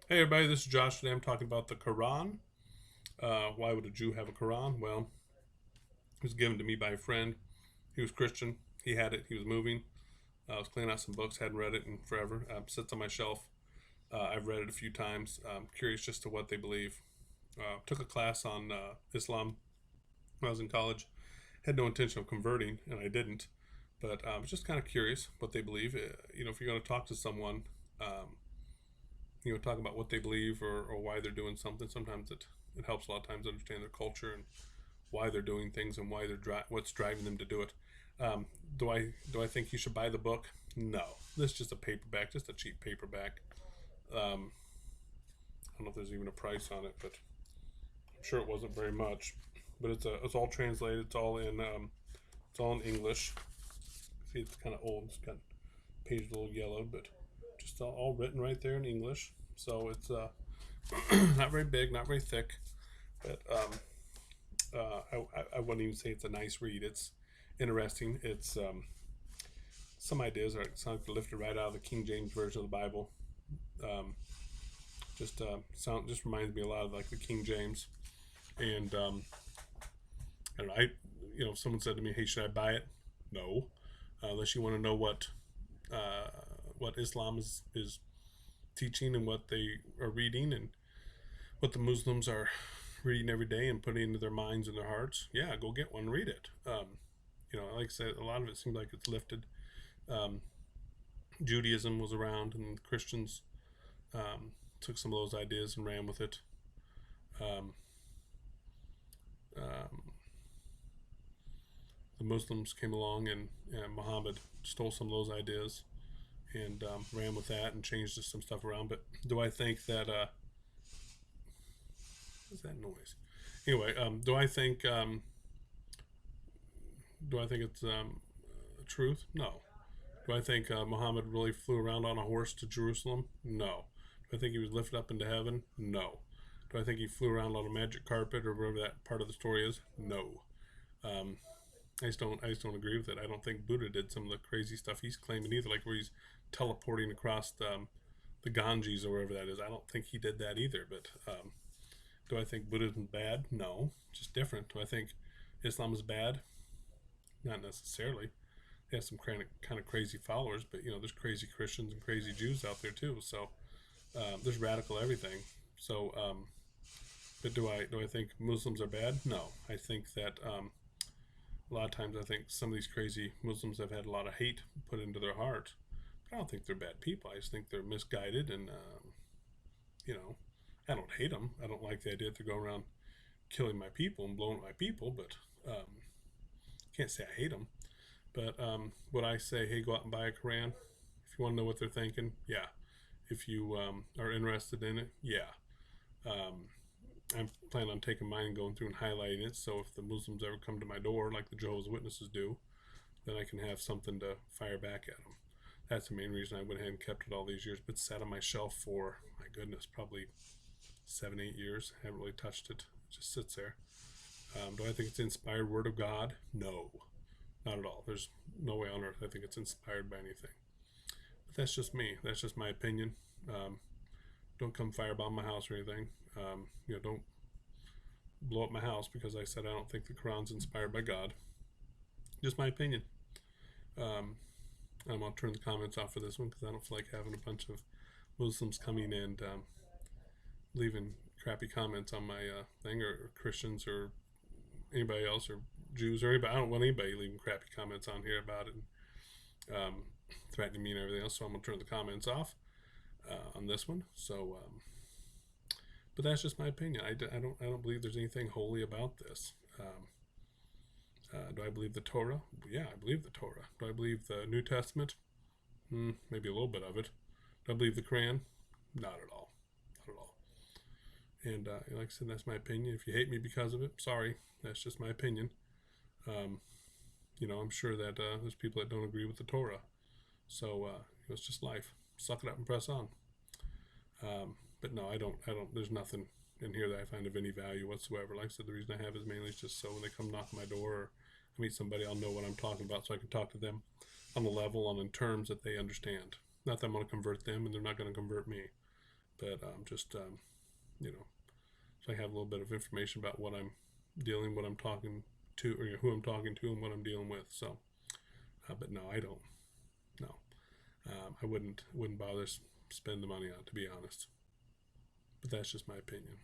Hey everybody, this is Josh. Today I'm talking about the Quran. Why would a Jew have a Quran? Well, it was given to me by a friend. He was Christian. He had it. He was moving. I was cleaning out some books. Hadn't read it in forever. Sits on my shelf. I've read it a few times. Curious just to what they believe. Took a class on Islam when I was in college. Had no intention of converting, and I didn't. But I was just kind of curious what they believe. If you're going to talk to someone, um, talk about what they believe or why they're doing something. Sometimes it helps a lot of times understand their culture and why they're doing things and why what's driving them to do it. Um, do I think you should buy the book? No, this is just a paperback, just a cheap paperback. I don't know if there's even a price on it, but I'm sure it wasn't very much. But it's all translated. It's all in English. See, it's kind of old. It's got pages a little yellow, but just all written right there in English. So it's not very big, not very thick, but I wouldn't even say it's a nice read. It's interesting. It's some ideas are sound lifted right out of the King James version of the Bible. Um, just reminds me a lot of like the King James. And I don't know. If someone said to me, "Hey, should I buy it?" No, unless you want to know what Islam is teaching and what they are reading and what the Muslims are reading every day and putting into their minds and their hearts. Yeah, go get one, and read it. Like I said, a lot of it seems like it's lifted. Um, Judaism was around, and Christians took some of those ideas and ran with it. Um, um, the Muslims came along, and Muhammad stole some of those ideas and ran with that and changed some stuff around. But do I think that what's that noise? Anyway, do I think it's truth? No. Do I think Muhammad really flew around on a horse to Jerusalem? No. Do I think he was lifted up into heaven? No. Do I think he flew around on a magic carpet or whatever that part of the story is? No. Um, I just don't agree with it. I don't think Buddha did some of the crazy stuff he's claiming either, like where he's teleporting across the Ganges or wherever that is. I don't think he did that either. But do I think Buddhism is bad? No, just different. Do I think Islam is bad? Not necessarily. They have some kind of crazy followers, but there's crazy Christians and crazy Jews out there too. So there's radical everything. So, but do I think Muslims are bad? No, I think that a lot of times I think some of these crazy Muslims have had a lot of hate put into their heart. But I don't think they're bad people. I just think they're misguided, and you know, I don't hate them. I don't like the idea that they're going around killing my people and blowing up my people, but can't say I hate them. But would I say, hey, go out and buy a Quran? If you want to know what they're thinking, yeah. If you are interested in it, yeah. Um, I'm planning on taking mine and going through and highlighting it. So if the Muslims ever come to my door, like the Jehovah's Witnesses do, then I can have something to fire back at them. That's the main reason I went ahead and kept it all these years. But sat on my shelf for, my goodness, probably 7, 8 years. I haven't really touched it. It just sits there. Do I think it's the inspired word of God? No, not at all. There's no way on earth I think it's inspired by anything. But that's just me. That's just my opinion. Um, don't come firebomb my house or anything. Don't blow up my house because I said I don't think the Quran's inspired by God. Just my opinion. Um, I'm going to turn the comments off for this one because I don't feel like having a bunch of Muslims coming and leaving crappy comments on my thing, or Christians or anybody else, or Jews or anybody. I don't want anybody leaving crappy comments on here about it and threatening me and everything else. So I'm going to turn the comments off on this one. So, but that's just my opinion. I don't believe there's anything holy about this. Do I believe the Torah? Yeah, I believe the Torah. Do I believe the New Testament? Maybe a little bit of it. Do I believe the Quran? Not at all. Not at all. And like I said, that's my opinion. If you hate me because of it, sorry. That's just my opinion. Um, I'm sure that there's people that don't agree with the Torah. So it's just life. Suck it up and press on. But no, I don't. There's nothing in here that I find of any value whatsoever. Like I said, the reason I have is mainly just so when they come knock on my door or I meet somebody, I'll know what I'm talking about, so I can talk to them on the level and in terms that they understand. Not that I'm going to convert them, and they're not going to convert me. but just you know, so I have a little bit of information about what I'm dealing, what I'm talking to, or who I'm talking to, and what I'm dealing with. So, but no, I don't. No, I wouldn't bother spend the money on it, to be honest. But that's just my opinion.